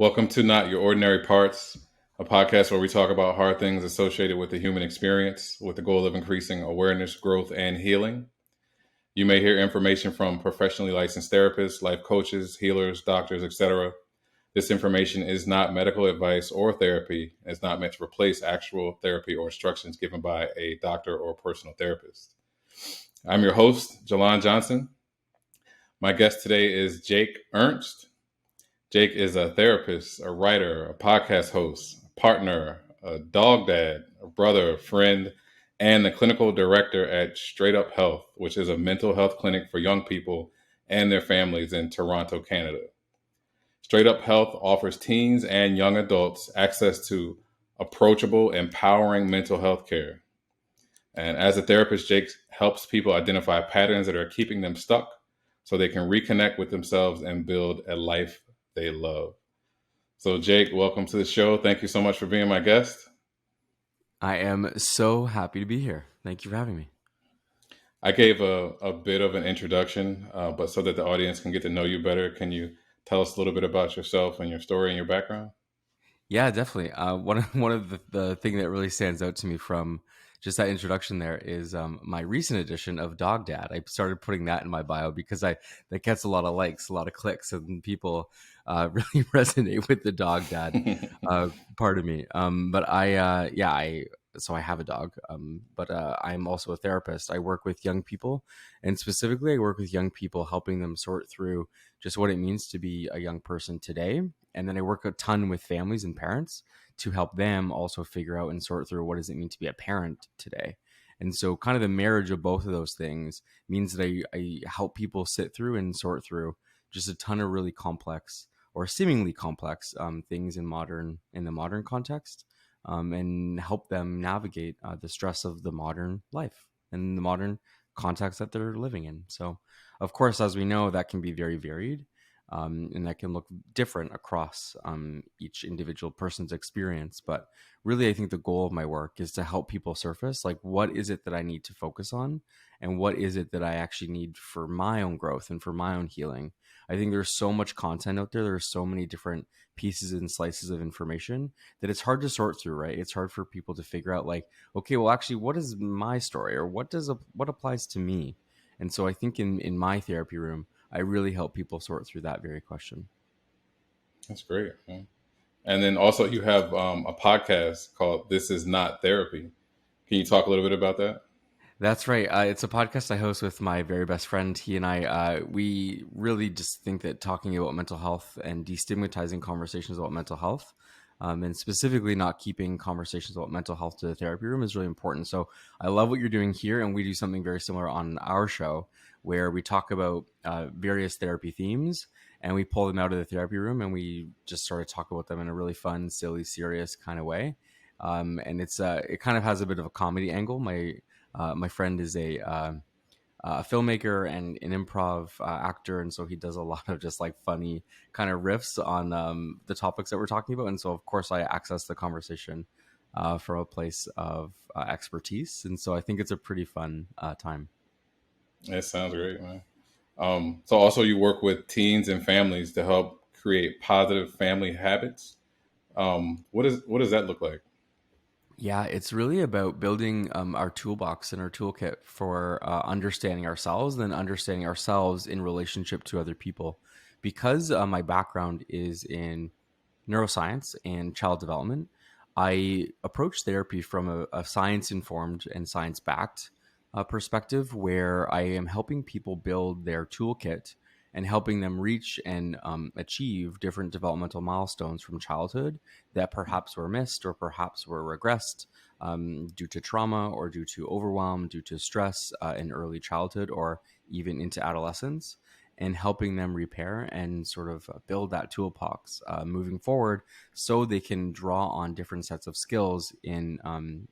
Welcome to Not Your Ordinary Parts, a podcast where we talk about hard things associated with the human experience with the goal of increasing awareness, growth, and healing. You may hear information from professionally licensed therapists, life coaches, healers, doctors, etc. This information is not medical advice or therapy. It's not meant to replace actual therapy or instructions given by a doctor or personal therapist. I'm your host, Jalon Johnson. My guest today is Jake Ernst. Jake is a therapist, a writer, a podcast host, a partner, a dog dad, a brother, a friend, and the clinical director at Straight Up Health, which is a mental health clinic for young people and their families in Toronto, Canada. Straight Up Health offers teens and young adults access to approachable, empowering mental health care. And as a therapist, Jake helps people identify patterns that are keeping them stuck so they can reconnect with themselves and build a life they love. So, Jake, welcome to the show. Thank you so much for being my guest. I am so happy to be here. Thank you for having me. I gave a bit of an introduction, but so that the audience can get to know you better, can you tell us a little bit about yourself and your story and your background? Yeah, definitely. One of the thing that really stands out to me from just that introduction there is my recent edition of Dog Dad. I started putting that in my bio because that gets a lot of likes, a lot of clicks, and people really resonate with the Dog Dad part of me. But so I have a dog, but I'm also a therapist. I work with young people, and specifically, I work with young people, helping them sort through just what it means to be a young person today. And then I work a ton with families and parents to help them also figure out and sort through what does it mean to be a parent today. And so kind of the marriage of both of those things means that I help people sit through and sort through just a ton of really complex or seemingly complex things in the modern context, and help them navigate the stress of the modern life and the modern context that they're living in. So, of course, as we know, that can be very varied. And that can look different across each individual person's experience. But really, I think the goal of my work is to help people surface, like, what is it that I need to focus on? And what is it that I actually need for my own growth and for my own healing? I think there's so much content out there. There's so many different pieces and slices of information that it's hard to sort through, right? It's hard for people to figure out, like, okay, well, actually, what is my story, or what applies to me? And so I think in my therapy room, I really help people sort through that very question. That's great. Man. And then also, you have a podcast called This Is Not Therapy. Can you talk a little bit about that? That's right. It's a podcast I host with my very best friend. He and I, we really just think that talking about mental health and destigmatizing conversations about mental health, and specifically not keeping conversations about mental health to the therapy room, is really important. So I love what you're doing here, and we do something very similar on our show where we talk about various therapy themes, and we pull them out of the therapy room and we just sort of talk about them in a really fun, silly, serious kind of way. And it kind of has a bit of a comedy angle. My friend is a filmmaker and an improv actor, and so he does a lot of just like funny kind of riffs on the topics that we're talking about. And so, of course, I access the conversation from a place of expertise, and so I think it's a pretty fun time. It sounds great, man. So also, you work with teens and families to help create positive family habits. What does that look like? Yeah, it's really about building our toolbox and our toolkit for understanding ourselves, and then understanding ourselves in relationship to other people. Because my background is in neuroscience and child development, I approach therapy from a science informed and science backed perspective, where I am helping people build their toolkit and helping them reach and achieve different developmental milestones from childhood that perhaps were missed or perhaps were regressed due to trauma or due to overwhelm, due to stress in early childhood or even into adolescence, and helping them repair and sort of build that toolbox moving forward so they can draw on different sets of skills in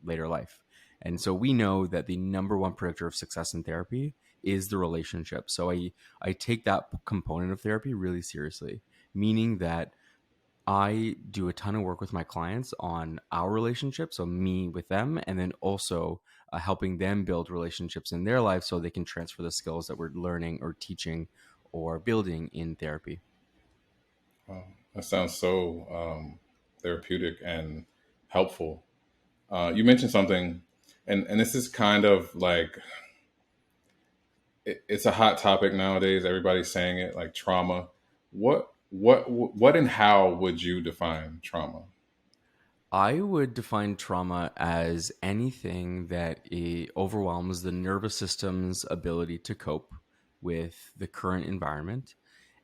later life. And so we know that the number one predictor of success in therapy is the relationship. So I take that component of therapy really seriously, meaning that I do a ton of work with my clients on our relationship, so me with them, and then also helping them build relationships in their life so they can transfer the skills that we're learning or teaching or building in therapy. Wow. That sounds so therapeutic and helpful. You mentioned something, and this is kind of like it's a hot topic nowadays. Everybody's saying it, like trauma. What and how would you define trauma? I would define trauma as anything that overwhelms the nervous system's ability to cope with the current environment.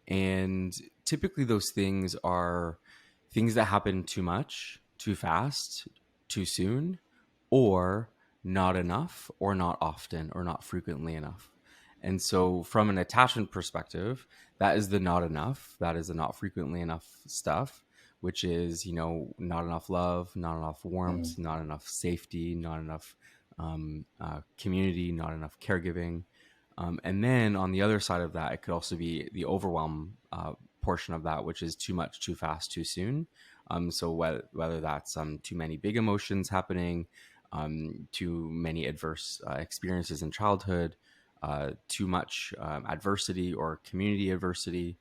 And typically, those things are things that happen too much, too fast, too soon, or not enough, or not often, or not frequently enough. And so, from an attachment perspective, that is the not enough, that is the not frequently enough stuff, which is, not enough love, not enough Mm, warmth, not enough safety, not enough community, not enough caregiving. And then on the other side of that, it could also be the overwhelm portion of that, which is too much, too fast, too soon. So whether that's too many big emotions happening, too many adverse experiences in childhood, too much adversity or community adversity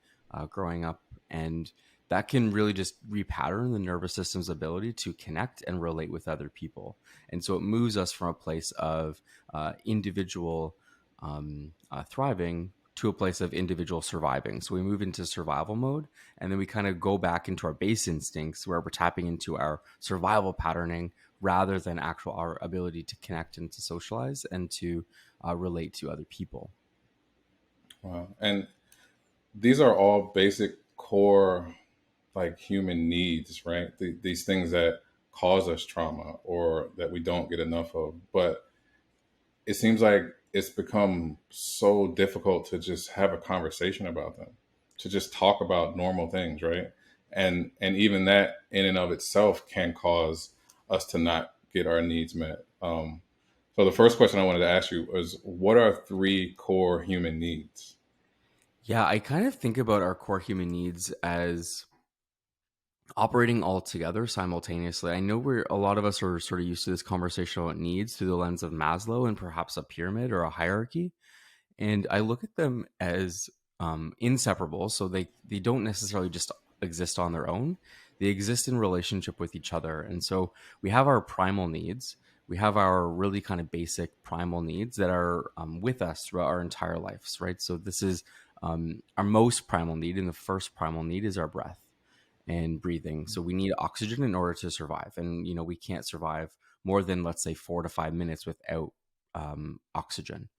growing up. And that can really just repattern the nervous system's ability to connect and relate with other people. And so it moves us from a place of individual thriving to a place of individual surviving. So we move into survival mode, and then we kind of go back into our base instincts where we're tapping into our survival patterning rather than actual our ability to connect and to socialize and to relate to other people. wow. And these are all basic core like human needs, right? These things that cause us trauma or that we don't get enough of. But it seems like it's become so difficult to just have a conversation about them, to just talk about normal things, right? And even that in and of itself can cause us to not get our needs met. So the first question I wanted to ask you was, what are three core human needs? Yeah, I kind of think about our core human needs as operating all together simultaneously. I know we're a lot of us are sort of used to this conversation about needs through the lens of Maslow and perhaps a pyramid or a hierarchy. And I look at them as inseparable. So they don't necessarily just exist on their own; they exist in relationship with each other. And so we have our primal needs. We have our really kind of basic primal needs that are with us throughout our entire lives, right? So this is our most primal need, and the first primal need is our breath and breathing. So we need oxygen in order to survive, and we can't survive more than, let's say, 4 to 5 minutes without oxygen.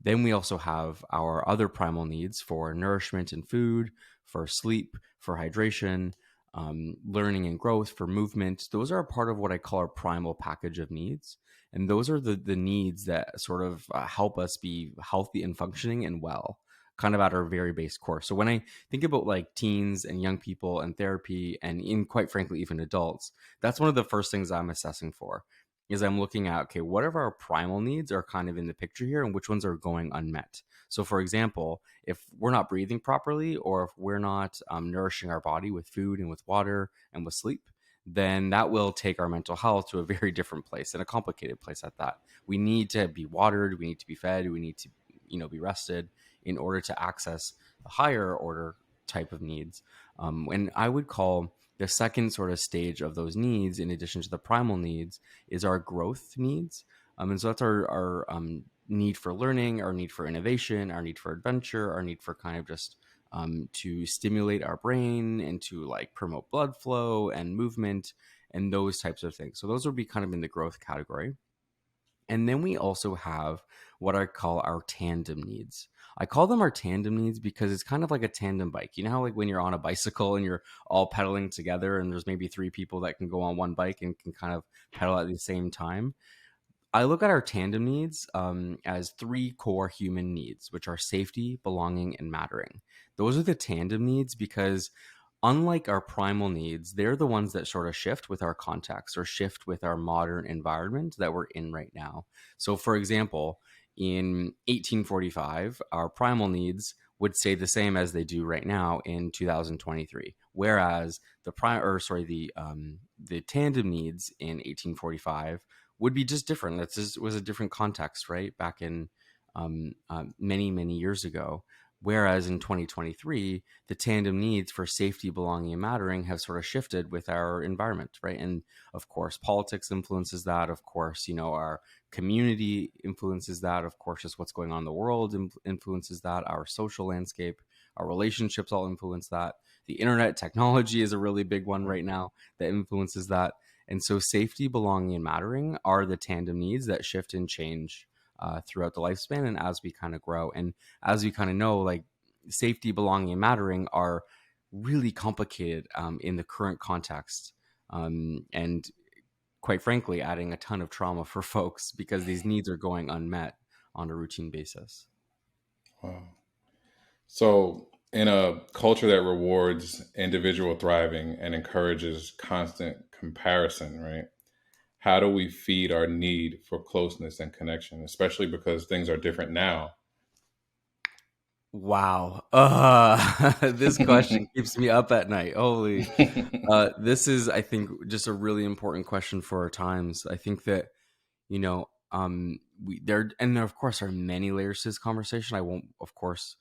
Then we also have our other primal needs for nourishment and food, for sleep, for hydration, learning and growth, for movement. Those are a part of what I call our primal package of needs. And those are the needs that sort of help us be healthy and functioning and well, kind of at our very base core. So when I think about like teens and young people and therapy, and in quite frankly, even adults, that's one of the first things I'm assessing for is I'm looking at, okay, what of our primal needs are kind of in the picture here and which ones are going unmet. So, for example, if we're not breathing properly or if we're not nourishing our body with food and with water and with sleep, then that will take our mental health to a very different place and a complicated place at that. We need to be watered, we need to be fed, we need to, be rested in order to access the higher order type of needs. And I would call the second sort of stage of those needs, in addition to the primal needs, is our growth needs. And so that's our need for learning, our need for innovation, our need for adventure, our need for kind of just to stimulate our brain and to like promote blood flow and movement and those types of things. So those would be kind of in the growth category. And then we also have what I call our tandem needs. I call them our tandem needs because it's kind of like a tandem bike. You know how like when you're on a bicycle and you're all pedaling together and there's maybe three people that can go on one bike and can kind of pedal at the same time? I look at our tandem needs as three core human needs, which are safety, belonging, and mattering. Those are the tandem needs because, unlike our primal needs, they're the ones that sort of shift with our context or shift with our modern environment that we're in right now. So, for example, in 1845, our primal needs would stay the same as they do right now in 2023, whereas the tandem needs in 1845 would be just different. That just was a different context, right? Back in many years ago. Whereas in 2023, the tandem needs for safety, belonging, and mattering have sort of shifted with our environment, right? And of course, politics influences that. Of course, our community influences that. Of course, just what's going on in the world influences that. Our social landscape, our relationships all influence that. The internet technology is a really big one right now that influences that. And so, safety, belonging, and mattering are the tandem needs that shift and change throughout the lifespan and as we kind of grow. And as we kind of know, like safety, belonging, and mattering are really complicated in the current context. And quite frankly, adding a ton of trauma for folks because these needs are going unmet on a routine basis. Wow. So, in a culture that rewards individual thriving and encourages constant comparison, right? How do we feed our need for closeness and connection, especially because things are different now? Wow. This question keeps me up at night. Holy. This is, I think, just a really important question for our times. I think that, you know, there of course are many layers to this conversation. I won't, of course,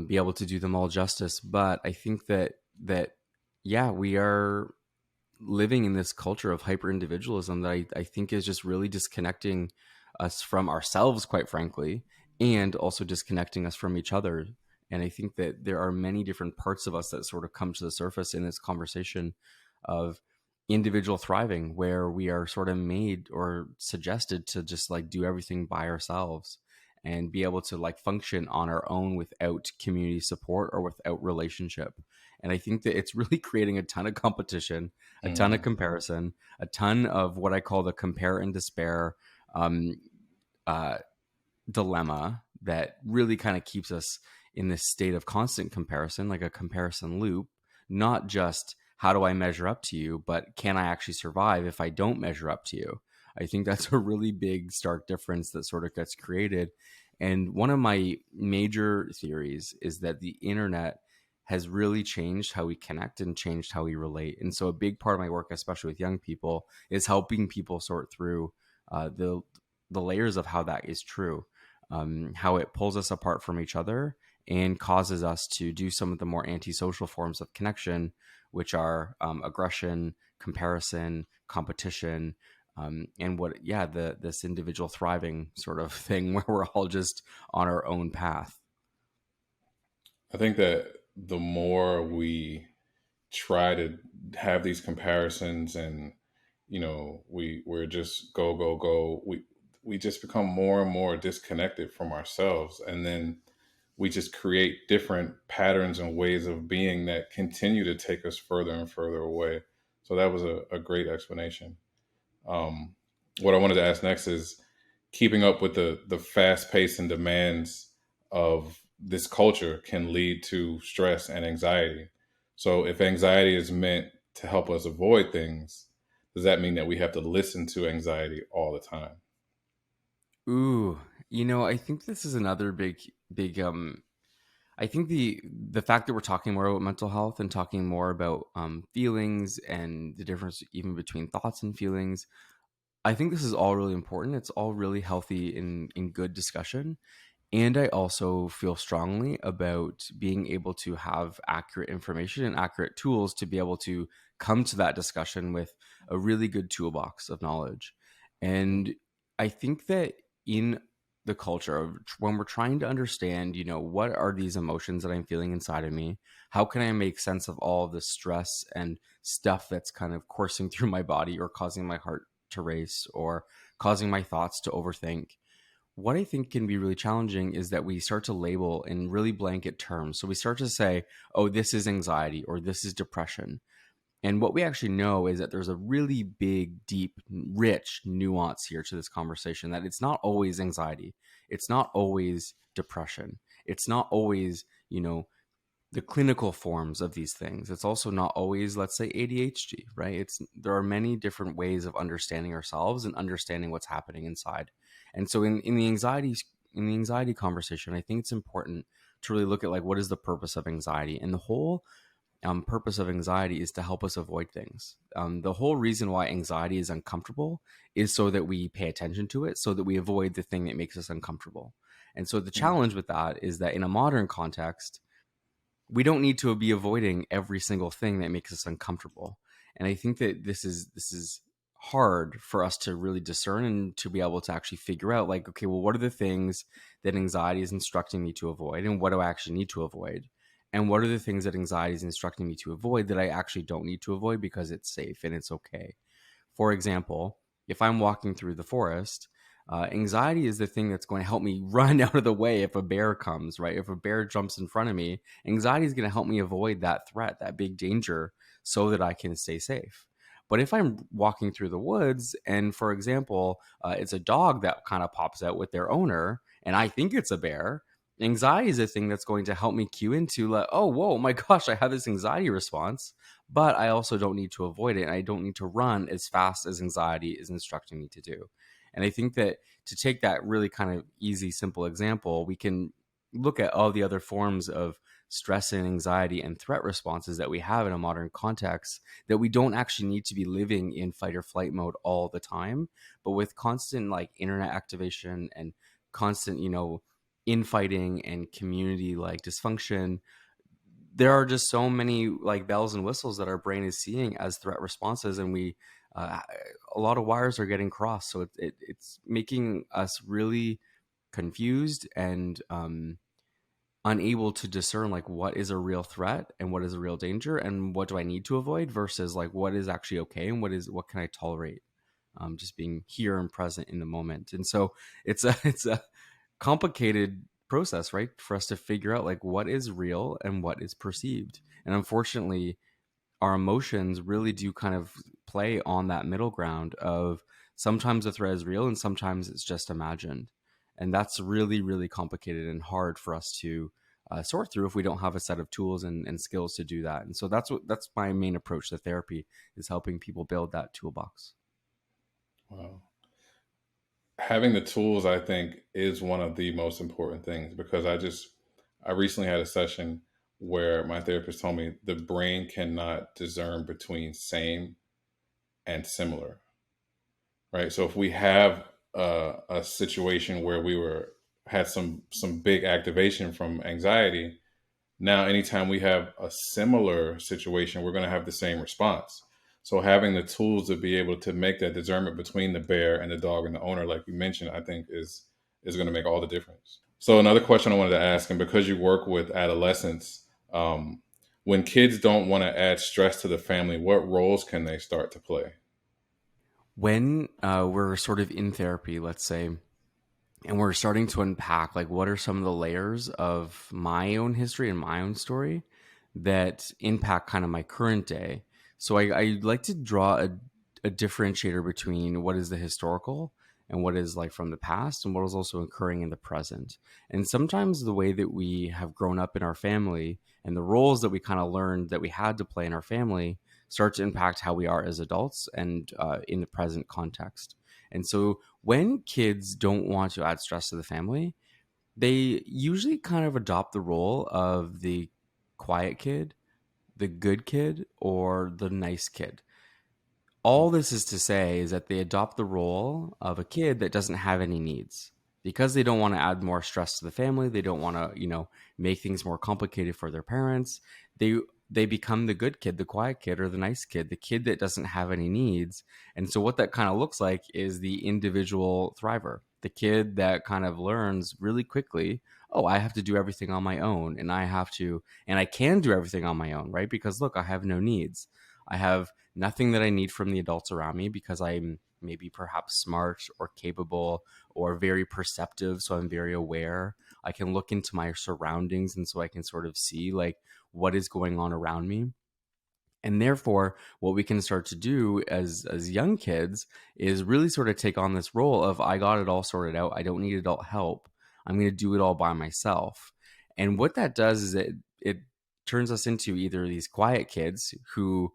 be able to do them all justice, but I think that yeah, we are living in this culture of hyper individualism that I think is just really disconnecting us from ourselves, quite frankly, and also disconnecting us from each other. And I think that there are many different parts of us that sort of come to the surface in this conversation of individual thriving, where we are sort of made or suggested to just like do everything by ourselves and be able to like function on our own without community support or without relationship. And I think that it's really creating a ton of competition, a ton of Mm, comparison, a ton of what I call the compare and despair um, uh, dilemma that really kind of keeps us in this state of constant comparison, like a comparison loop, not just how do I measure up to you, but can I actually survive if I don't measure up to you? I think that's a really big, stark difference that sort of gets created. And one of my major theories is that the internet has really changed how we connect and changed how we relate. And so, a big part of my work, especially with young people, is helping people sort through the layers of how that is true, how it pulls us apart from each other and causes us to do some of the more antisocial forms of connection, which are aggression, comparison, competition, and this individual thriving sort of thing where we're all just on our own path. I think that the more we try to have these comparisons and we're just go go go, we just become more and more disconnected from ourselves, and then we just create different patterns and ways of being that continue to take us further and further away. So that was a great explanation. um, what I wanted to ask next is keeping up with the fast pace and demands of this culture can lead to stress and anxiety. So if anxiety is meant to help us avoid things, does that mean that we have to listen to anxiety all the time? Ooh, I think this is another big I think the fact that we're talking more about mental health and talking more about feelings and the difference even between thoughts and feelings, I think this is all really important. It's all really healthy in good discussion. And I also feel strongly about being able to have accurate information and accurate tools to be able to come to that discussion with a really good toolbox of knowledge. And I think that in the culture of when we're trying to understand, what are these emotions that I'm feeling inside of me? How can I make sense of all of the stress and stuff that's kind of coursing through my body or causing my heart to race or causing my thoughts to overthink? What I think can be really challenging is that we start to label in really blanket terms. So we start to say, oh, this is anxiety or this is depression. And what we actually know is that there's a really big, deep, rich nuance here to this conversation, that it's not always anxiety. It's not always depression. It's not always, the clinical forms of these things. It's also not always, let's say, ADHD, right? There are many different ways of understanding ourselves and understanding what's happening inside. And so in the anxiety conversation, I think it's important to really look at like what is the purpose of anxiety. And the whole purpose of anxiety is to help us avoid things. The whole reason why anxiety is uncomfortable is so that we pay attention to it, so that we avoid the thing that makes us uncomfortable. And so the Mm. challenge with that is that in a modern context, we don't need to be avoiding every single thing that makes us uncomfortable. And I think that this is hard for us to really discern and to be able to actually figure out, like, okay, well, what are the things that anxiety is instructing me to avoid, and what do I actually need to avoid, and what are the things that anxiety is instructing me to avoid that I actually don't need to avoid because it's safe and it's okay. For example, if I'm walking through the forest, anxiety is the thing that's going to help me run out of the way if a bear comes, right? If a bear jumps in front of me, anxiety is going to help me avoid that threat, that big danger, so that I can stay safe. But if I'm walking through the woods and, for example, it's a dog that kind of pops out with their owner, and I think it's a bear, anxiety is a thing that's going to help me cue into, like, oh, whoa, my gosh, I have this anxiety response, but I also don't need to avoid it. And I don't need to run as fast as anxiety is instructing me to do. And I think that to take that really kind of easy, simple example, we can look at all the other forms of stress and anxiety and threat responses that we have in a modern context, that we don't actually need to be living in fight or flight mode all the time, but with constant like internet activation and constant, infighting and community like dysfunction, there are just so many like bells and whistles that our brain is seeing as threat responses, and we uh, a lot of wires are getting crossed, so it's making us really confused and unable to discern like what is a real threat and what is a real danger and what do I need to avoid versus like what is actually okay and what can I tolerate. Just being here and present in the moment. And so it's a complicated process, right? For us to figure out like what is real and what is perceived. And unfortunately, our emotions really do kind of play on that middle ground of sometimes the threat is real and sometimes it's just imagined. And that's really, really complicated and hard for us to sort through if we don't have a set of tools and skills to do that. And so that's my main approach to therapy, is helping people build that toolbox. Wow. Having the tools, I think, is one of the most important things because I recently had a session where my therapist told me the brain cannot discern between same and similar, right? So if we have a situation where had some big activation from anxiety, now anytime we have a similar situation, we're going to have the same response. So having the tools to be able to make that discernment between the bear and the dog and the owner, like you mentioned, I think is going to make all the difference. So another question I wanted to ask, and because you work with adolescents, um, when kids don't want to add stress to the family, what roles can they start to play? When we're sort of in therapy, let's say, and we're starting to unpack like what are some of the layers of my own history and my own story that impact kind of my current day. So I like to draw a differentiator between what is the historical and what is like from the past and what is also occurring in the present. And sometimes the way that we have grown up in our family and the roles that we kind of learned that we had to play in our family start to impact how we are as adults and in the present context. And so when kids don't want to add stress to the family, they usually kind of adopt the role of the quiet kid, the good kid, or the nice kid. All this is to say is that they adopt the role of a kid that doesn't have any needs because they don't want to add more stress to the family. They don't want to, make things more complicated for their parents. They become the good kid, the quiet kid, or the nice kid, the kid that doesn't have any needs. And so what that kind of looks like is the individual thriver, the kid that kind of learns really quickly, oh, I have to do everything on my own, and I can do everything on my own, right? Because look, I have no needs. I have nothing that I need from the adults around me because I'm maybe perhaps smart or capable or very perceptive. So I'm very aware. I can look into my surroundings, and so I can sort of see like what is going on around me. And therefore, what we can start to do as young kids is really sort of take on this role of I got it all sorted out. I don't need adult help. I'm going to do it all by myself. And what that does is it turns us into either these quiet kids who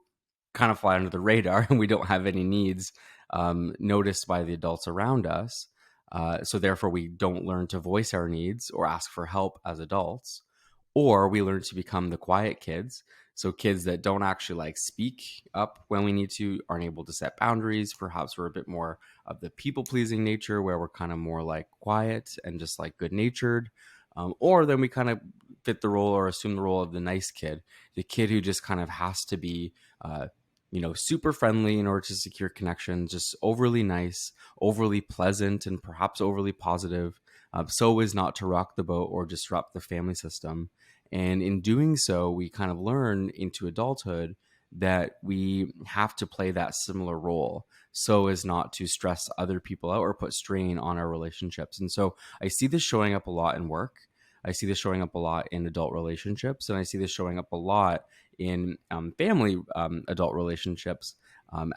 kind of fly under the radar and we don't have any needs noticed by the adults around us. So therefore, we don't learn to voice our needs or ask for help as adults. or we learn to become the quiet kids. So kids that don't actually like speak up when we need to, aren't able to set boundaries. Perhaps we're a bit more of the people pleasing nature where we're kind of more like quiet and just like good natured. Or then we kind of fit the role or assume the role of the nice kid, the kid who just kind of has to be, super friendly in order to secure connection, just overly nice, overly pleasant, and perhaps overly positive, so as not to rock the boat or disrupt the family system. And in doing so, we kind of learn into adulthood that we have to play that similar role so as not to stress other people out or put strain on our relationships. And so I see this showing up a lot in work. I see this showing up a lot in adult relationships, and I see this showing up a lot in family adult relationships,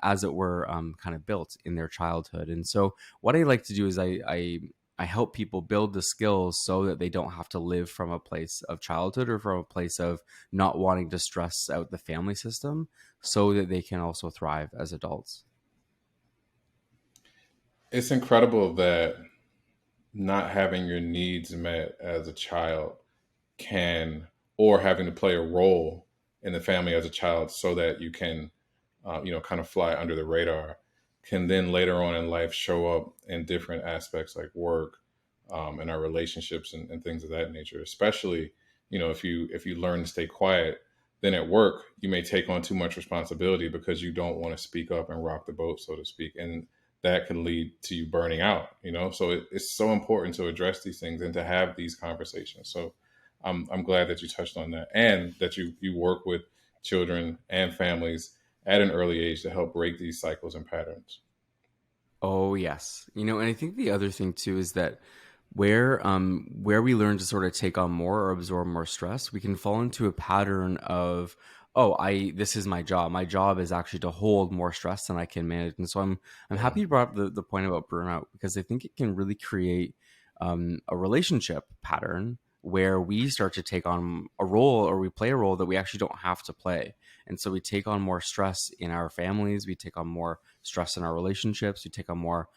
as it were, kind of built in their childhood. And so, what I like to do is I help people build the skills so that they don't have to live from a place of childhood or from a place of not wanting to stress out the family system, so that they can also thrive as adults. It's incredible that not having your needs met as a child can, or having to play a role in the family as a child so that you can, kind of fly under the radar, can then later on in life show up in different aspects like work, and our relationships and things of that nature. Especially, if you learn to stay quiet, then at work you may take on too much responsibility because you don't want to speak up and rock the boat, so to speak, and that can lead to you burning out. So it's so important to address these things and to have these conversations. So I'm glad that you touched on that, and that you work with children and families at an early age to help break these cycles and patterns. Oh yes, and I think the other thing too is that where we learn to sort of take on more or absorb more stress, we can fall into a pattern of, oh, I this is my job. My job is actually to hold more stress than I can manage. And so I'm happy Mm, you brought up the point about burnout, because I think it can really create a relationship pattern where we start to take on a role, or we play a role that we actually don't have to play. And so we take on more stress in our families, we take on more stress in our relationships, we take on more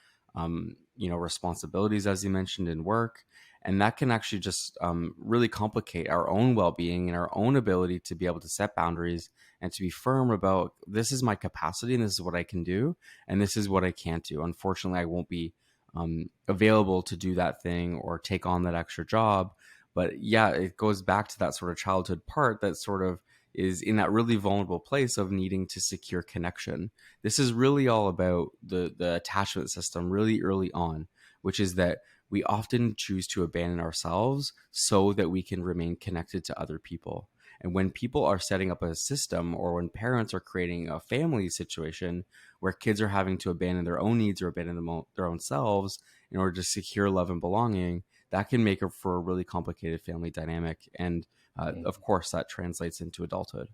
responsibilities, as you mentioned, in work. And that can actually just really complicate our own well-being and our own ability to be able to set boundaries and to be firm about, this is my capacity and this is what I can do and this is what I can't do. Unfortunately, I won't be available to do that thing or take on that extra job. But yeah, it goes back to that sort of childhood part that sort of is in that really vulnerable place of needing to secure connection. This is really all about the attachment system really early on, which is that we often choose to abandon ourselves so that we can remain connected to other people. And when people are setting up a system, or when parents are creating a family situation where kids are having to abandon their own needs or abandon their own selves in order to secure love and belonging, that can make it for a really complicated family dynamic. And of mm. course, that translates into adulthood.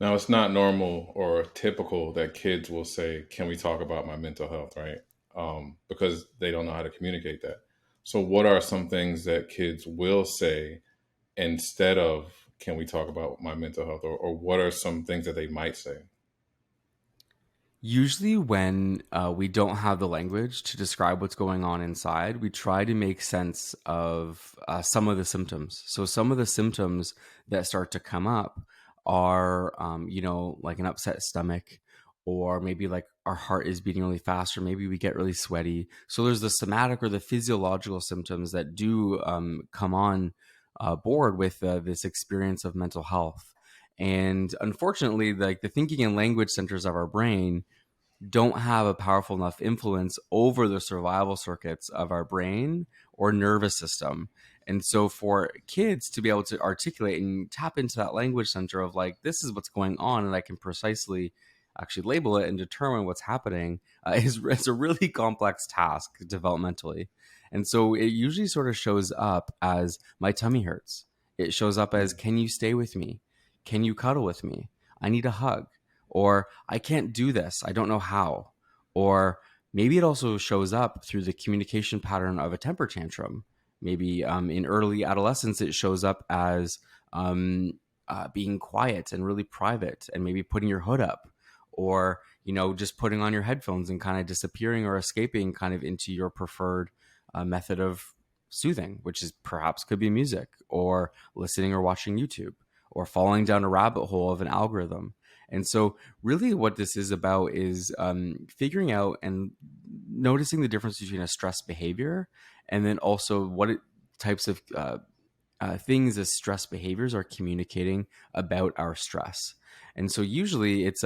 Now, it's not normal or typical that kids will say, "Can we talk about my mental health?" Right? Because they don't know how to communicate that. So, what are some things that kids will say instead of "Can we talk about my mental health?" Or what are some things that they might say? Usually, when we don't have the language to describe what's going on inside, we try to make sense of some of the symptoms. So, some of the symptoms that start to come up are, like an upset stomach, or maybe like our heart is beating really fast, or maybe we get really sweaty. So, there's the somatic or the physiological symptoms that do come on board with this experience of mental health. And unfortunately, like the thinking and language centers of our brain don't have a powerful enough influence over the survival circuits of our brain or nervous system. And so for kids to be able to articulate and tap into that language center of like, this is what's going on, and I can precisely actually label it and determine what's happening, is a really complex task developmentally. And so it usually sort of shows up as, my tummy hurts. It shows up as, Mm, can you stay with me? Can you cuddle with me? I need a hug. Or I can't do this. I don't know how. Or maybe it also shows up through the communication pattern of a temper tantrum. Maybe in early adolescence, it shows up as being quiet and really private, and maybe putting your hood up, or just putting on your headphones and kind of disappearing or escaping kind of into your preferred method of soothing, which is perhaps could be music or listening or watching YouTube or falling down a rabbit hole of an algorithm. And so, really, what this is about is figuring out and noticing the difference between a stress behavior and then also types of things as stress behaviors are communicating about our stress. And so usually it's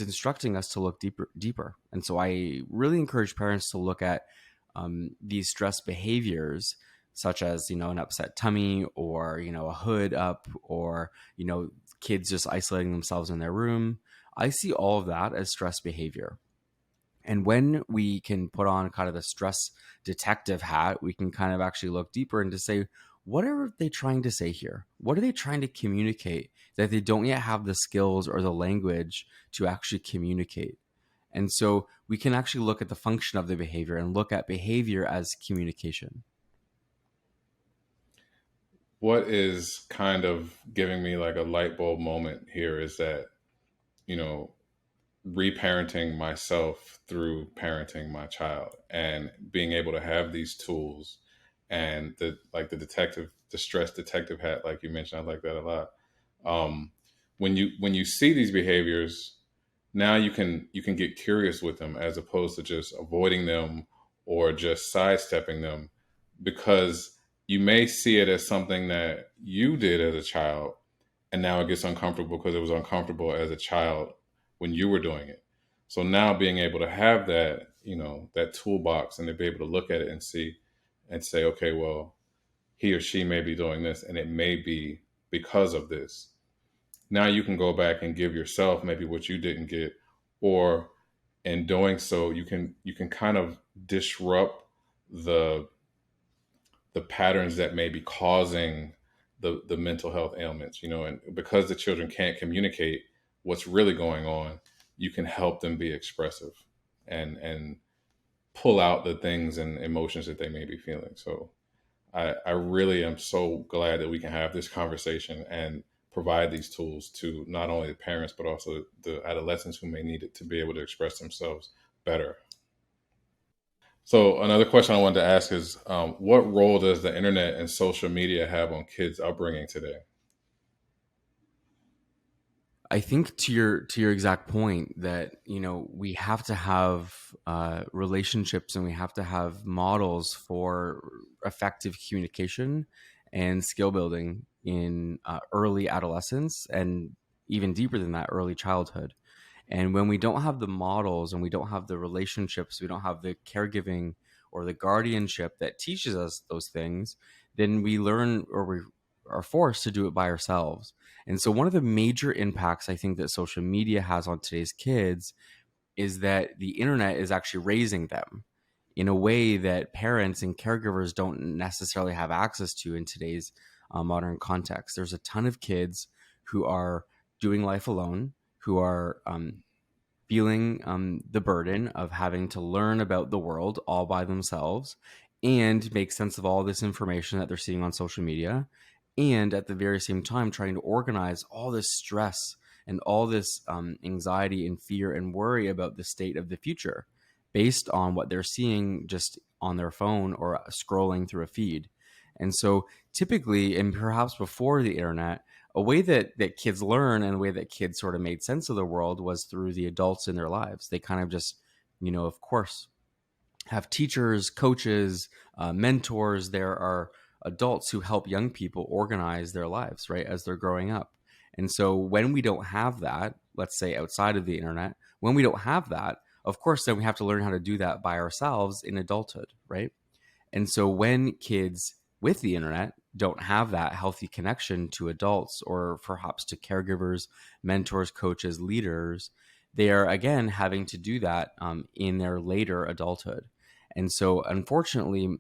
instructing us to look deeper. And so I really encourage parents to look at these stress behaviors, such as an upset tummy, or a hood up, or kids just isolating themselves in their room. I see all of that as stress behavior. And when we can put on kind of the stress detective hat, we can kind of actually look deeper and to say, what are they trying to say here? What are they trying to communicate that they don't yet have the skills or the language to actually communicate? And so we can actually look at the function of the behavior and look at behavior as communication. What is kind of giving me like a light bulb moment here is that, you know, reparenting myself through parenting my child and being able to have these tools and the stress detective hat, like you mentioned, I like that a lot. Um, when you see these behaviors, now you can get curious with them as opposed to just avoiding them or just sidestepping them, because you may see it as something that you did as a child, and now it gets uncomfortable because it was uncomfortable as a child when you were doing it. So now being able to have that, that toolbox, and to be able to look at it and see and say, okay, well, he or she may be doing this and it may be because of this. Now you can go back and give yourself maybe what you didn't get, or in doing so you can kind of disrupt the the patterns that may be causing the mental health ailments, and because the children can't communicate what's really going on, you can help them be expressive and pull out the things and emotions that they may be feeling. So I really am so glad that we can have this conversation and provide these tools to not only the parents but also the adolescents who may need it to be able to express themselves better. So another question I wanted to ask is, what role does the internet and social media have on kids' upbringing today? I think to your exact point that we have to have relationships and we have to have models for effective communication and skill building in early adolescence and even deeper than that, early childhood. And when we don't have the models and we don't have the relationships, we don't have the caregiving or the guardianship that teaches us those things, then we learn or we are forced to do it by ourselves. And so, one of the major impacts I think that social media has on today's kids is that the internet is actually raising them in a way that parents and caregivers don't necessarily have access to in today's modern context. There's a ton of kids who are doing life alone, who are feeling the burden of having to learn about the world all by themselves and make sense of all this information that they're seeing on social media. And at the very same time, trying to organize all this stress and all this anxiety and fear and worry about the state of the future based on what they're seeing just on their phone or scrolling through a feed. And so, typically, and perhaps before the internet, a way that kids learn and a way that kids sort of made sense of the world was through the adults in their lives. They kind of just, of course, have teachers, coaches, mentors. There are adults who help young people organize their lives, right, as they're growing up. And so when we don't have that, let's say outside of the internet, when we don't have that, of course, then we have to learn how to do that by ourselves in adulthood, right? And so when kids with the internet don't have that healthy connection to adults or perhaps to caregivers, mentors, coaches, leaders, they are again having to do that in their later adulthood. And so, unfortunately,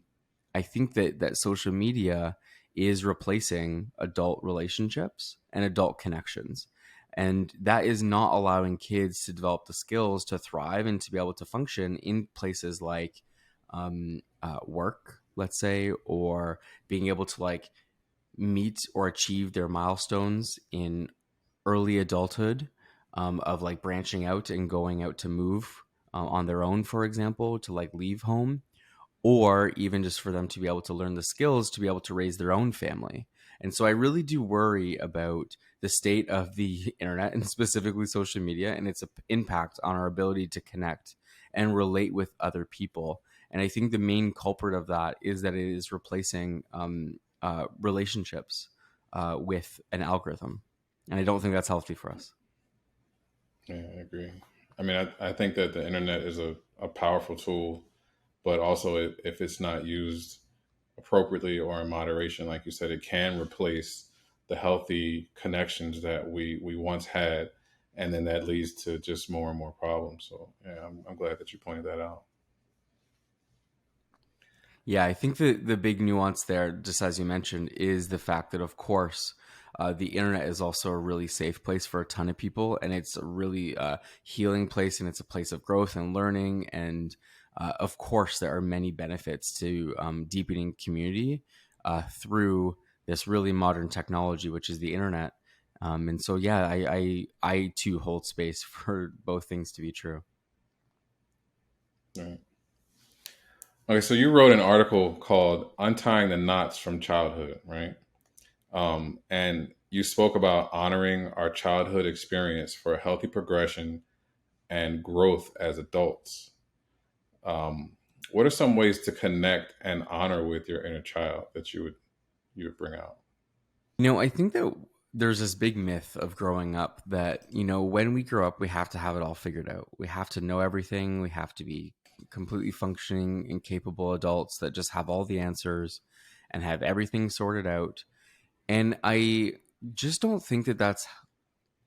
I think that social media is replacing adult relationships and adult connections. And that is not allowing kids to develop the skills to thrive and to be able to function in places like work, let's say, or being able to like meet or achieve their milestones in early adulthood, of like branching out and going out to move on their own, for example, to like leave home, or even just for them to be able to learn the skills to be able to raise their own family. And so I really do worry about the state of the internet and specifically social media and its impact on our ability to connect and relate with other people. And I think the main culprit of that is that it is replacing relationships with an algorithm. And I don't think that's healthy for us. Yeah, I agree. I mean, I think that the internet is a powerful tool, but also if it's not used appropriately or in moderation, like you said, it can replace the healthy connections that we once had. And then that leads to just more and more problems. So, yeah, I'm glad that you pointed that out. Yeah, I think the big nuance there, just as you mentioned, is the fact that, of course, the internet is also a really safe place for a ton of people, and it's a really healing place, and it's a place of growth and learning. And of course, there are many benefits to deepening community through this really modern technology, which is the internet. And so, yeah, I too hold space for both things to be true. Right. Okay, so you wrote an article called "Untying the Knots from Childhood," right? And you spoke about honoring our childhood experience for healthy progression and growth as adults. Um, what are some ways to connect and honor with your inner child that you would bring out? I think that there's this big myth of growing up that, when we grow up, we have to have it all figured out. We have to know everything. We have to be completely functioning and capable adults that just have all the answers and have everything sorted out. And I just don't think that that's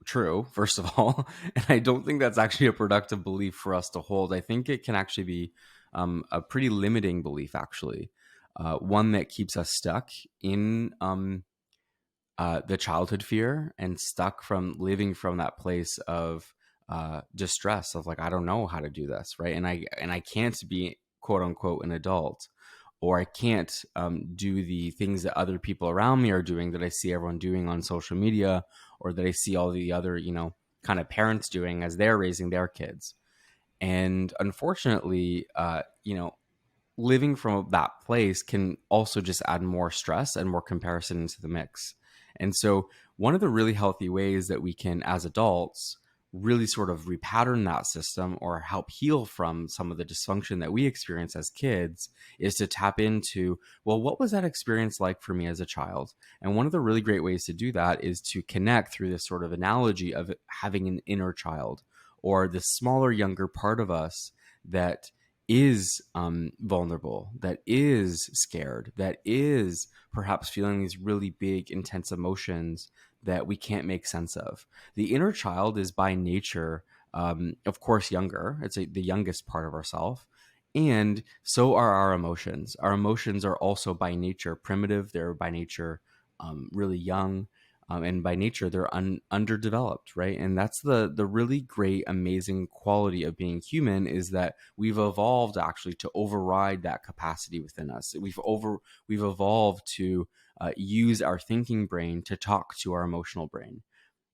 true, first of all. And I don't think that's actually a productive belief for us to hold. I think it can actually be a pretty limiting belief, actually. One that keeps us stuck in the childhood fear and stuck from living from that place of distress of like, I don't know how to do this, right? And I can't be quote unquote an adult, or I can't do the things that other people around me are doing that I see everyone doing on social media, or that I see all the other kind of parents doing as they're raising their kids. And unfortunately, living from that place can also just add more stress and more comparison into the mix. And so, one of the really healthy ways that we can, as adults, really sort of repattern that system or help heal from some of the dysfunction that we experience as kids is to tap into, well, what was that experience like for me as a child? And one of the really great ways to do that is to connect through this sort of analogy of having an inner child, or the smaller, younger part of us that is vulnerable, that is scared, that is perhaps feeling these really big, intense emotions that we can't make sense of. The inner child is by nature, of course, younger. It's the youngest part of ourself. And so are our emotions. Our emotions are also by nature primitive. They're by nature really young. And by nature, they're underdeveloped, right? And that's the really great, amazing quality of being human, is that we've evolved actually to override that capacity within us. We've evolved to use our thinking brain to talk to our emotional brain.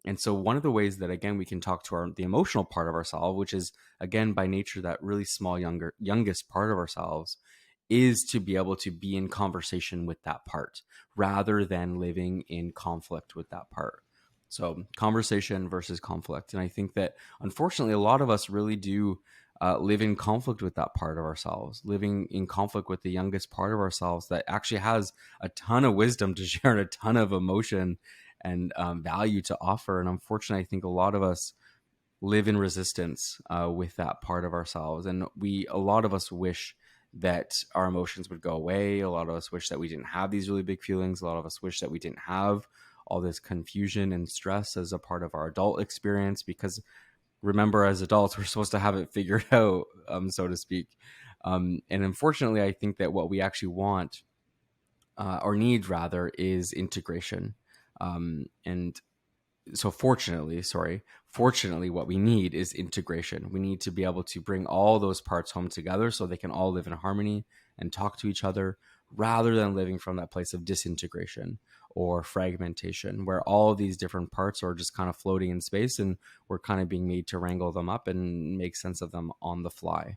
And so one of the ways that, again, we can talk to the emotional part of ourselves, which is again by nature that really small youngest part of ourselves, is to be able to be in conversation with that part rather than living in conflict with that part. So conversation versus conflict. And I think that unfortunately a lot of us really do live in conflict with that part of ourselves, living in conflict with the youngest part of ourselves that actually has a ton of wisdom to share and a ton of emotion and value to offer. And unfortunately, I think a lot of us live in resistance with that part of ourselves. And a lot of us wish that our emotions would go away. A lot of us wish that we didn't have these really big feelings. A lot of us wish that we didn't have all this confusion and stress as a part of our adult experience, because remember, as adults, we're supposed to have it figured out, so to speak. And unfortunately, I think that what we actually want, or need rather, is integration. And so fortunately, what we need is integration. We need to be able to bring all those parts home together so they can all live in harmony and talk to each other, rather than living from that place of disintegration or fragmentation, where all of these different parts are just kind of floating in space and we're kind of being made to wrangle them up and make sense of them on the fly.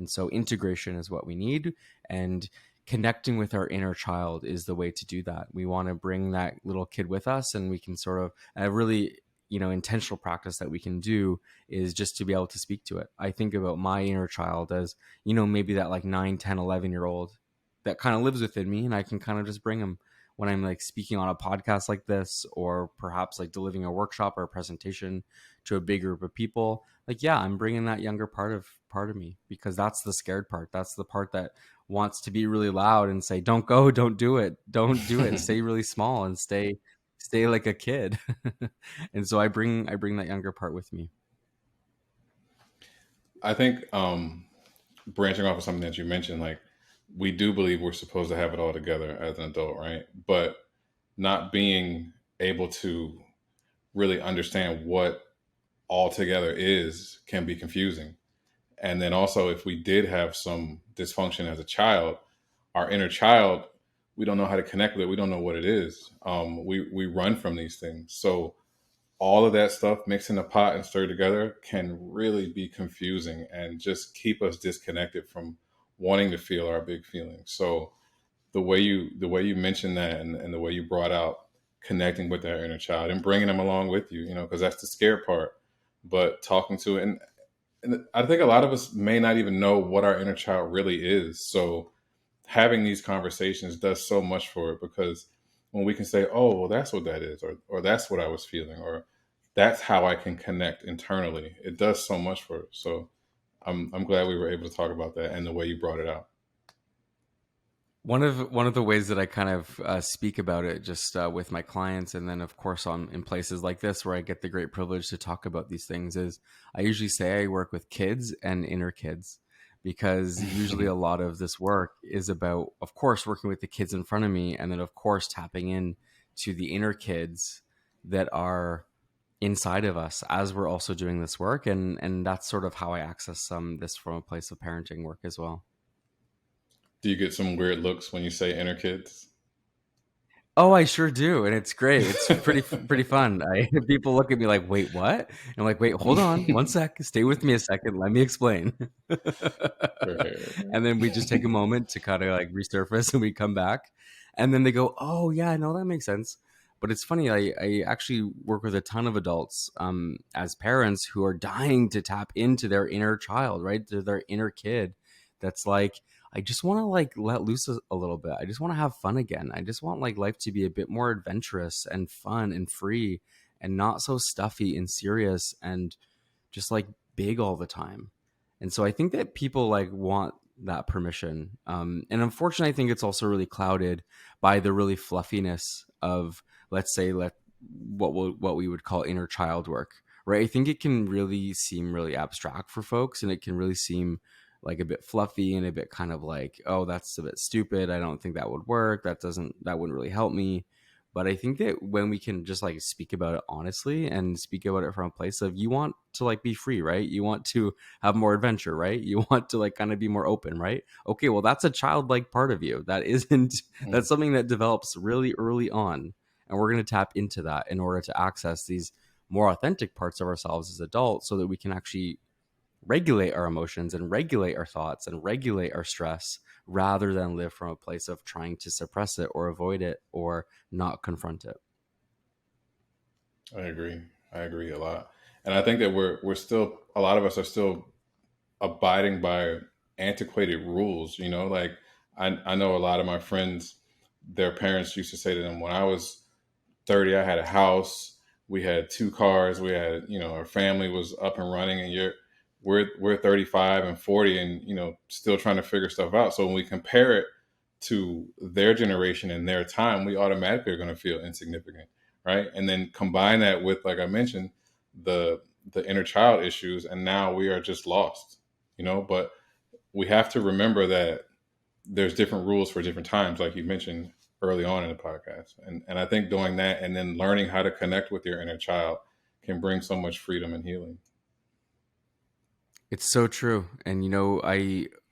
And so integration is what we need. And connecting with our inner child is the way to do that. We want to bring that little kid with us, and we can sort of a really, intentional practice that we can do is just to be able to speak to it. I think about my inner child as, maybe that like 9, 10, 11 year old that kind of lives within me, and I can kind of just bring him when I'm like speaking on a podcast like this, or perhaps like delivering a workshop or a presentation to a big group of people. Like, yeah, I'm bringing that younger part of me, because that's the scared part. That's the part that wants to be really loud and say, "Don't go, don't do it, don't do it." Stay really small and stay like a kid. And so I bring that younger part with me. I think branching off of something that you mentioned, like we do believe we're supposed to have it all together as an adult, right? But not being able to really understand what all together is can be confusing. And then also, if we did have some dysfunction as a child, our inner child, we don't know how to connect with it. We don't know what it is. We run from these things. So all of that stuff mixed in a pot and stirred together can really be confusing and just keep us disconnected from wanting to feel our big feelings. So the way you mentioned that, and the way you brought out connecting with that inner child and bringing them along with you, because that's the scary part. But talking to it, and I think a lot of us may not even know what our inner child really is. So having these conversations does so much for it, because when we can say, "Oh, well, that's what that is," or "That's what I was feeling," or "That's how I can connect internally," it does so much for it. So I'm glad we were able to talk about that and the way you brought it out. One of the ways that I kind of speak about it just with my clients, and then of course on in places like this where I get the great privilege to talk about these things, is I usually say I work with kids and inner kids, because usually a lot of this work is about, of course, working with the kids in front of me, and then of course tapping in to the inner kids that are inside of us as we're also doing this work, and that's sort of how I access this from a place of parenting work as well. Do you get some weird looks when you say inner kids? Oh, I sure do, and it's great. It's pretty fun. People look at me like, "Wait, what?" And I'm like, "Wait, hold on, one sec. Stay with me a second. Let me explain." And then we just take a moment to kind of like resurface, and we come back, and then they go, "Oh yeah, no, that makes sense." But it's funny. I actually work with a ton of adults as parents who are dying to tap into their inner child, right? To their inner kid. That's like, I just want to like let loose a little bit. I just want to have fun again. I just want like life to be a bit more adventurous and fun and free, and not so stuffy and serious and just like big all the time. And so I think that people like want that permission. And unfortunately, I think it's also really clouded by the really fluffiness of, let's say, what we would call inner child work, right? I think it can really seem really abstract for folks, and it can really seem like a bit fluffy and a bit kind of like, oh, that's a bit stupid. I don't think that would work. That wouldn't really help me. But I think that when we can just like speak about it honestly, and speak about it from a place of, you want to like be free, right? You want to have more adventure, right? You want to like kind of be more open, right? Okay, well, that's a childlike part of you. That isn't, Mm. that's something that develops really early on. And we're going to tap into that in order to access these more authentic parts of ourselves as adults, so that we can actually regulate our emotions and regulate our thoughts and regulate our stress, rather than live from a place of trying to suppress it or avoid it or not confront it. I agree. I agree a lot, and I think that we're still, a lot of us are still abiding by antiquated rules. Like I know a lot of my friends, their parents used to say to them, when I was 30, I had a house, we had two cars, we had, our family was up and running, and we're 35 and 40, and still trying to figure stuff out. So when we compare it to their generation and their time, we automatically are going to feel insignificant, right? And then combine that with, like I mentioned, the the inner child issues, and now we are just lost. But we have to remember that there's different rules for different times, like you mentioned early on in the podcast. And I think doing that and then learning how to connect with your inner child can bring so much freedom and healing. It's so true. And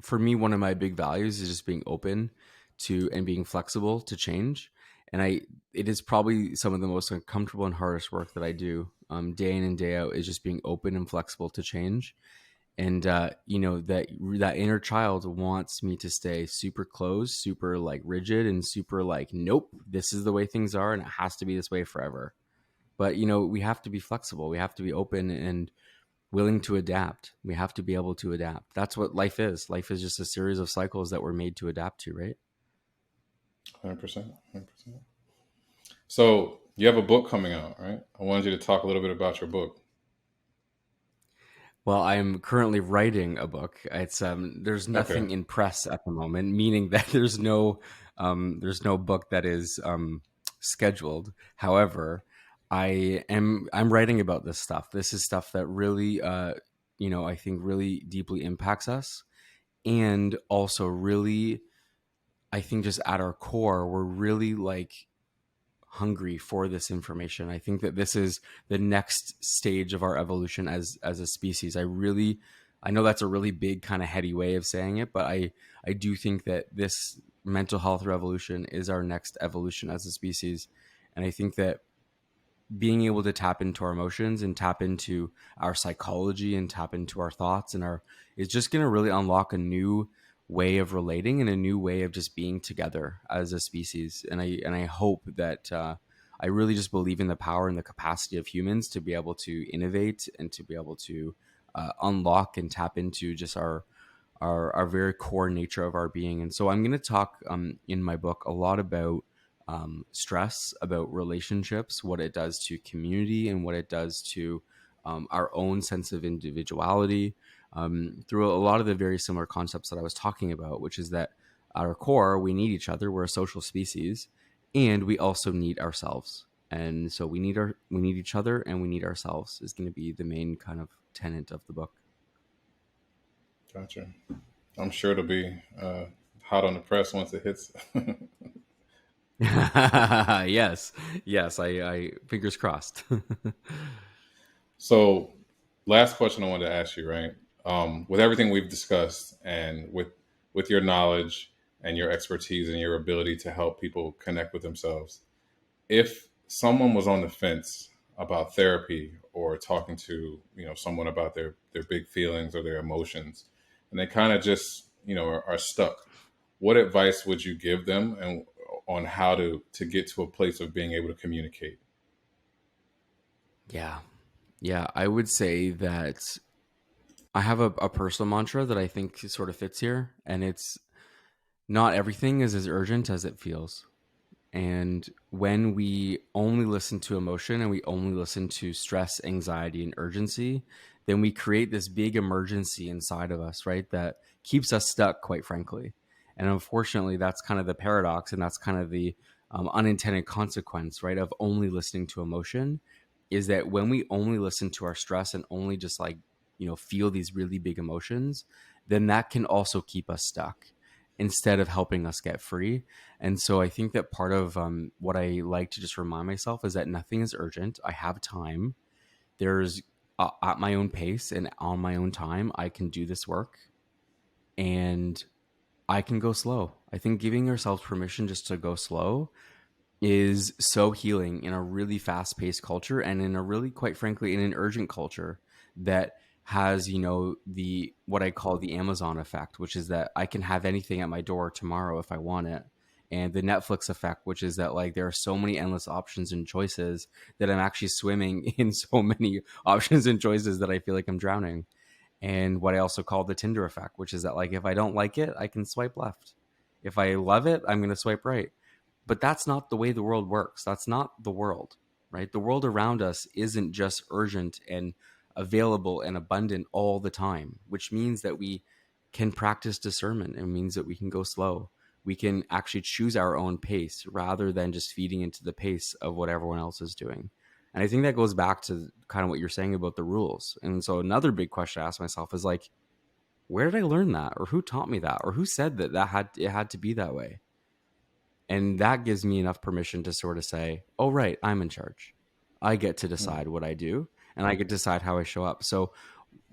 for me, one of my big values is just being open to and being flexible to change. And it is probably some of the most uncomfortable and hardest work that I do day in and day out, is just being open and flexible to change. And that inner child wants me to stay super closed, super like rigid, and super like, nope, this is the way things are and it has to be this way forever. But we have to be flexible, we have to be open and willing to adapt. We have to be able to adapt. That's what life is. Life is just a series of cycles that we're made to adapt to, right? 100%. 100%. So you have a book coming out, right? I wanted you to talk a little bit about your book. Well, I'm currently writing a book. It's there's Okay. nothing in press at the moment, meaning that there's no book that is scheduled. However, I'm writing about this stuff. This is stuff that really I think really deeply impacts us, and also really, I think, just at our core we're really like hungry for this information. I think that this is the next stage of our evolution as a species. I know that's a really big kind of heady way of saying it, but I do think that this mental health revolution is our next evolution as a species. And I think that being able to tap into our emotions and tap into our psychology and tap into our thoughts and our is just going to really unlock a new way of relating and a new way of just being together as a species. And I hope that I really just believe in the power and the capacity of humans to be able to innovate and to be able to unlock and tap into just our very core nature of our being. And so I'm going to talk in my book a lot about stress, about relationships, what it does to community, and what it does to our own sense of individuality, through a lot of the very similar concepts that I was talking about, which is that at our core, we need each other. We're a social species, and we also need ourselves. And so we need each other, and we need ourselves is going to be the main kind of tenet of the book. Gotcha. I'm sure it'll be hot on the press once it hits. Yes, yes. I fingers crossed. So, last question I wanted to ask you, right? With everything we've discussed, and with your knowledge and your expertise and your ability to help people connect with themselves, if someone was on the fence about therapy or talking to someone about their big feelings or their emotions, and they kind of just are stuck, what advice would you give them and on how to get to a place of being able to communicate? Yeah. Yeah, I would say that I have a personal mantra that I think sort of fits here, and it's not everything is as urgent as it feels. And when we only listen to emotion and we only listen to stress, anxiety, and urgency, then we create this big emergency inside of us, right? That keeps us stuck, quite frankly. And unfortunately, that's kind of the paradox, and that's kind of the unintended consequence, right, of only listening to emotion, is that when we only listen to our stress and only just like, feel these really big emotions, then that can also keep us stuck instead of helping us get free. And so I think that part of what I like to just remind myself is that nothing is urgent. I have time. There's at my own pace and on my own time, I can do this work, and I can go slow. I think giving ourselves permission just to go slow is so healing in a really fast paced culture, and in a really, quite frankly, in an urgent culture that has, the what I call the Amazon effect, which is that I can have anything at my door tomorrow if I want it. And the Netflix effect, which is that like there are so many endless options and choices that I'm actually swimming in so many options and choices that I feel like I'm drowning. And what I also call the Tinder effect, which is that like if I don't like it, I can swipe left. If I love it, I'm going to swipe right. But that's not the way the world works. That's not the world, right? The world around us isn't just urgent and available and abundant all the time, which means that we can practice discernment. It means that we can go slow. We can actually choose our own pace rather than just feeding into the pace of what everyone else is doing. And I think that goes back to kind of what you're saying about the rules. And so another big question I ask myself is like, where did I learn that? Or who taught me that? Or who said that it had to be that way? And that gives me enough permission to sort of say, oh, right, I'm in charge. I get to Hmm. decide what I do, and I get to decide how I show up. So,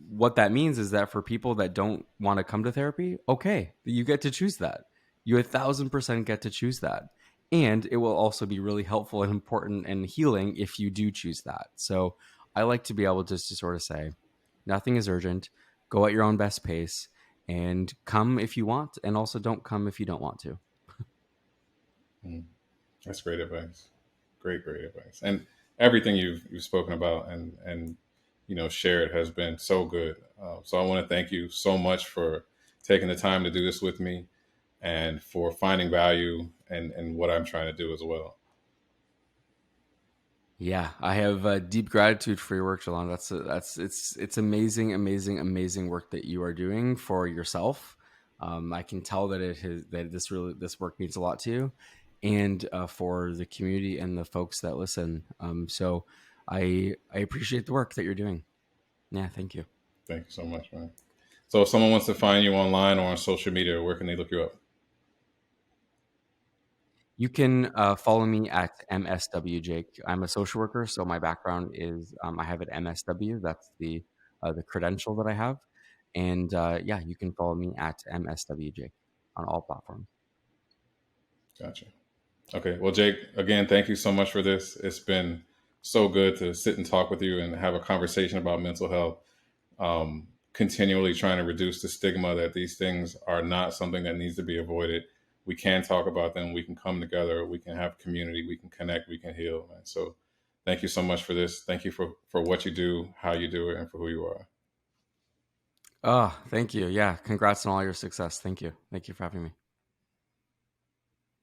what that means is that for people that don't want to come to therapy, okay, you get to choose that. You 1,000% get to choose that. And it will also be really helpful and important and healing if you do choose that. So, I like to be able just to sort of say, nothing is urgent. go at your own best pace, and come if you want, and also don't come if you don't want to. Mm, that's great advice. Great advice. And everything you've spoken about and shared has been so good. So I want to thank you so much for taking the time to do this with me and for finding value and what I'm trying to do as well. Yeah, I have deep gratitude for your work, Jalon. It's amazing, amazing, amazing work that you are doing for yourself. I can tell that this work means a lot to you, and for the community and the folks that listen. So I appreciate the work that you're doing. Yeah, thank you. Thank you so much, man. So if someone wants to find you online or on social media, where can they look you up? You can follow me at MSW Jake. I'm a social worker, so my background is I have an MSW. That's the credential that I have, and yeah, you can follow me at MSW Jake on all platforms. Gotcha. Okay. Well, Jake, again, thank you so much for this. It's been so good to sit and talk with you and have a conversation about mental health. Continually trying to reduce the stigma that these things are not something that needs to be avoided. We can talk about them. We can come together. We can have community. We can connect. We can heal. And so thank you so much for this. Thank you for what you do, how you do it, and for who you are. Oh, thank you. Yeah, congrats on all your success. Thank you. Thank you for having me.